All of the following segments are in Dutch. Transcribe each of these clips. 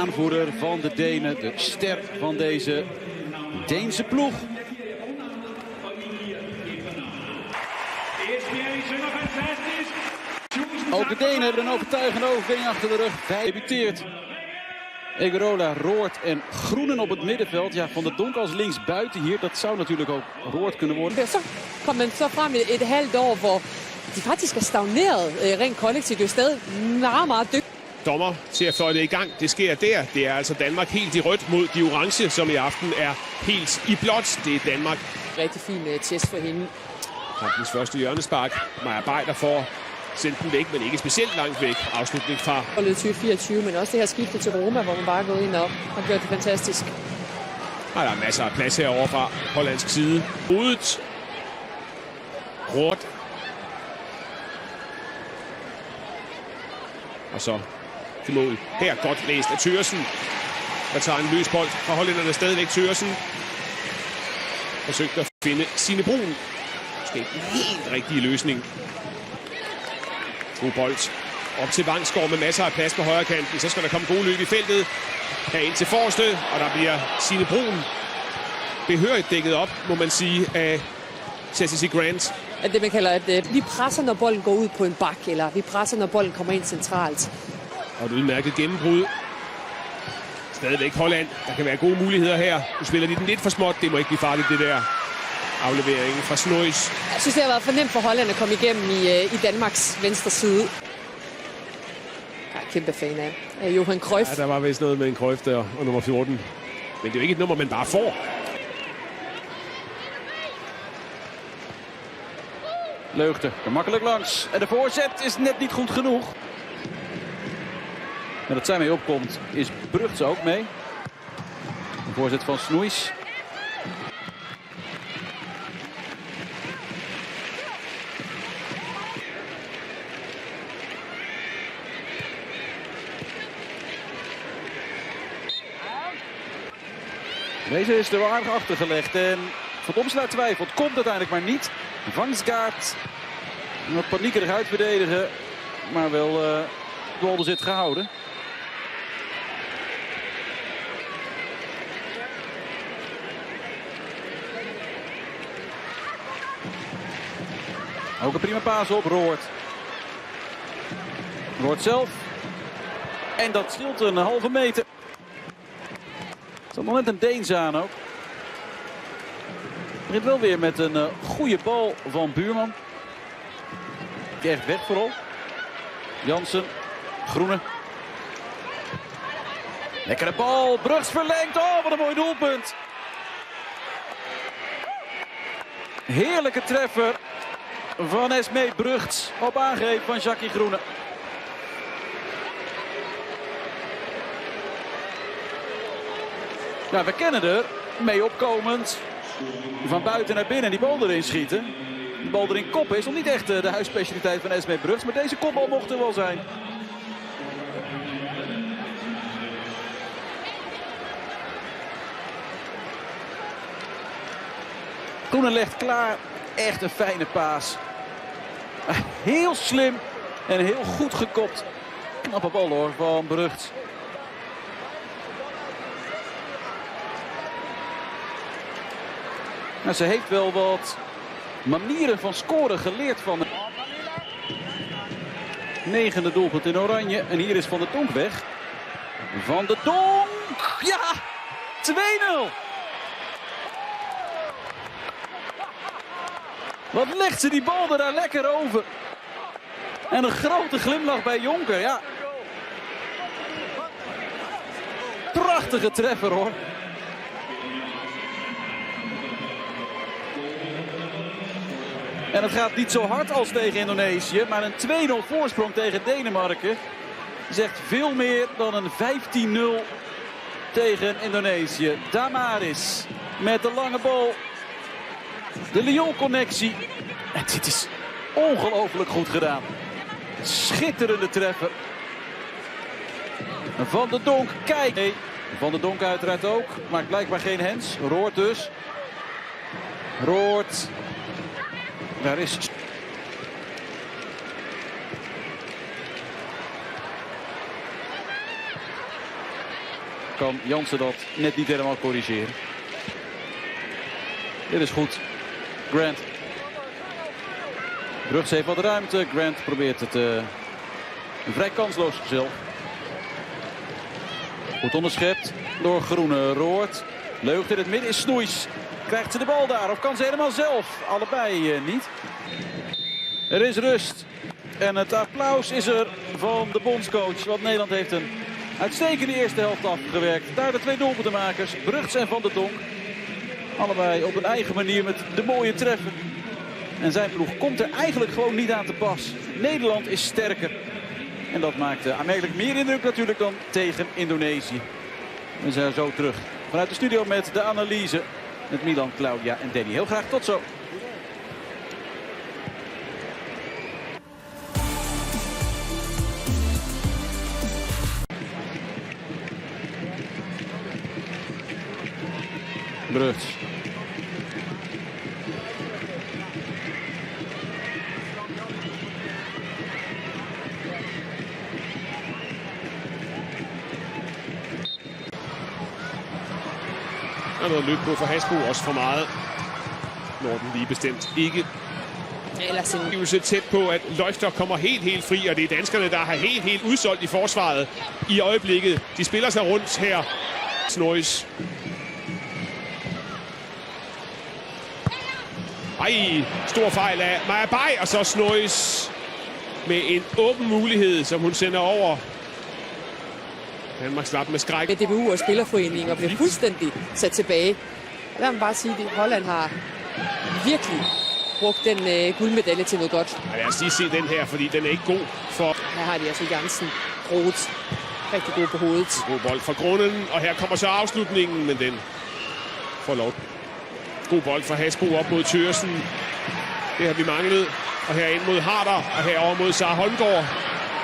aanvoerder van de Denen. De ster van deze Deense ploeg. Ook de Denen hebben een overtuigende overwinning achter de rug. Hij debuteert. Egerola, Roord en Groenen op het middenveld. Ja, Van der Donk als linksbuiten hier. Dat zou natuurlijk ook Roord kunnen worden. Så kom man så frem et halvt år, hvor de faktisk er stagneret rent kollektivt. Det er stadig meget dygtigt. Dommer til at fløjte i gang. Det sker der. Det er altså Danmark helt i rødt mod de orange, som i aften er helt i blåt. Det er Danmark. Rigtig fin test for hende. Kampens første hjørnespark. Maja Beider får sendt den væk, men ikke specielt langt væk. Afslutning fra Holdet 2024, men også det her skifte til Roma, hvor man bare er gået ind og har gjort det fantastisk. Og der er masser af plads herovre fra hollandsk side. Udet. Roord. Og så til mål. Her godt læst af Thøgersen. Der tager en løs bold fra hollænderne stadigvæk. Thøgersen forsøgte at finde Signe Brun. Måske ikke en helt rigtig løsning. God bold op til Vangsgaard med masser af plads på højre kanten. Så skal der komme gode løb i feltet. Her ind til forreste, og der bliver Signe Brun behørigt dækket op, må man sige, af Ceci Grant. At det man kalder, at vi presser, når bolden går ud på en bak, eller vi presser, når bolden kommer ind centralt. Og et udmærket gennembrud. Stadigvæk Holland. Der kan være gode muligheder her. Nu spiller de den lidt for småt. Det må ikke blive farligt, det der. Afleveringen fra Snois. Jeg synes, det har været for nemt for Holland at komme igennem i Danmarks venstre side. Jeg er kæmpe fan af Johan Cruyff. Ja, der var vist noget med en Cruyff der og nummer 14. Men det er jo ikke et nummer, man bare får. Leugte er makkelijk langs. En de voorzet is net niet goed genoeg. En dat zij mee opkomt is Brugts ook mee. De voorzet van Snoeis. Deze is er aardig achtergelegd en Van Omsluit twijfelt. Komt uiteindelijk maar niet. Vangsgaard wat paniekerig uitverdedigen, maar wel de balbezit gehouden. Ook een prima paas op Roord. Roord zelf. En dat scheelt een halve meter. Er zat nog net een Deens aan ook. Begint wel weer met een goede bal van Buurman. Die echt weg vooral. Jansen, Groene. Lekkere bal, Brugts verlengt. Oh, wat een mooi doelpunt. Heerlijke treffer van Esmee Brugts op aangreep van Jackie Groene. Ja, we kennen er mee opkomend. Van buiten naar binnen die bal erin schieten. Die bal erin koppen is nog niet echt de huisspecialiteit van Esmee Brugts. Maar deze kopbal mocht er wel zijn. Groene legt klaar. Echt een fijne paas. Heel slim en heel goed gekopt. Knappe bal hoor van Brugts. Nou, ze heeft wel wat manieren van scoren geleerd van de 9e doelpunt in oranje. En hier is Van der Donk weg. Van der Donk! Ja! 2-0! Wat legt ze die bal er daar lekker over. En een grote glimlach bij Jonker, ja. Prachtige treffer hoor. En het gaat niet zo hard als tegen Indonesië, maar een 2-0 voorsprong tegen Denemarken zegt veel meer dan een 15-0 tegen Indonesië. Damaris met de lange bal. De Lyon-connectie. En dit is ongelooflijk goed gedaan. Schitterende treffer. Van der Donk, kijk. Nee, Van der Donk uiteraard ook. Maakt blijkbaar geen hens. Roord dus. Roord. Daar is... kan Jansen dat net niet helemaal corrigeren. Dit is goed. Grant. Brugts heeft wat ruimte. Grant probeert het vrij kansloos zelf. Goed onderschept door Groene Roord. Leugt in het midden is Snoeis. Krijgt ze de bal daar of kan ze helemaal zelf? Allebei niet. Er is rust. En het applaus is er van de bondscoach. Want Nederland heeft een uitstekende eerste helft afgewerkt. Daar de 2 doelpuntenmakers, Brugts en Van der Donk. Allebei op een eigen manier met de mooie treffen. En zijn ploeg komt er eigenlijk gewoon niet aan te pas. Nederland is sterker. En dat maakt aanmerkelijk meer indruk natuurlijk dan tegen Indonesië. We zijn zo terug vanuit de studio met de analyse. Met Milan, Claudia en Danny. Heel graag tot zo. Brugts. Der er noget løb på for Hasbro, også for meget. Når den lige bestemt ikke. Ellers en Givelse tæt på, at Løgter kommer helt fri, og det er danskerne, der har helt udsolgt i forsvaret i øjeblikket. De spiller sig rundt her. Snois. Ej, stor fejl af Maja Bay, og så Snois med en åben mulighed, som hun sender over. Danmark slap med skræk. med DBU og Spillerforeningen og bliver fuldstændig sat tilbage. Lad mig bare sige, at Holland har virkelig brugt den guldmedalje til noget godt. Ja, lad os lige se den her, fordi den er ikke god for... Her har de altså Jansen rodet rigtig god på hovedet. God bold fra Grunden, og her kommer så afslutningen, men den får lov. God bold fra Hasbro op mod Thøgersen. Det har vi manglet. Og her ind mod Harder, og herover mod Sara Holmgaard.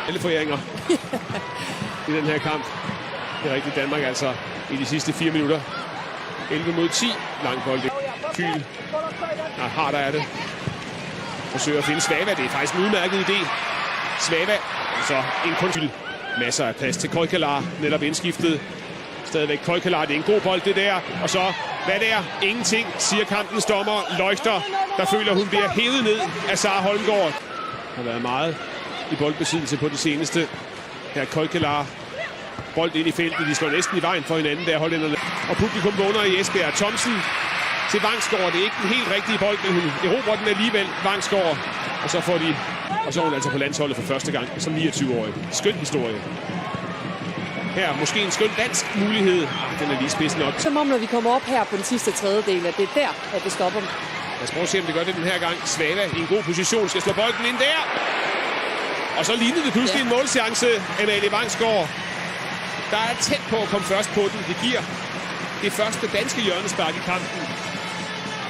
Alle foræringer i den her kamp. Det er rigtigt, Danmark altså i de sidste 4 minutter. 11 mod 10. Lang bold. Kyl. Nej, Harder er det. Forsøger at finde Svava. Det er faktisk en udmærket idé. Svava. Og så en konfyld. Masser af plads til Koikalar. Netop indskiftet. Stadigvæk Koikalar. Det er en god bold, det der. Og så, hvad der? Ingenting, siger kampens dommer. Løgter, der føler, hun bliver hævet ned af Sara Holmgaard. Der har været meget i boldbesiddelse på det seneste. Her Koikalar. Bold ind i feltet. De står næsten i vejen for hinanden, der hollænderne. Og publikum vågner i Esbjerg. Thomsen til Vangsgaard. Det er ikke den helt rigtige bold, men hun erobrer den alligevel. Vangsgaard. Og så får de... Og så er hun altså på landsholdet for første gang som 29-årig. Skøn historie. Her måske en skøn dansk mulighed. Den er lige spidsen op. Som om, når vi kommer op her på den sidste tredjedel, at det er der, at det stopper. Lad os prøve at se, om det gør det den her gang. Svava i en god position skal slå bolden ind der. Og så lignede det pludselig en målchance. Amalie Vangsgaard, der er tæt på at komme først på den. Det giver det første danske hjørnespark i kampen.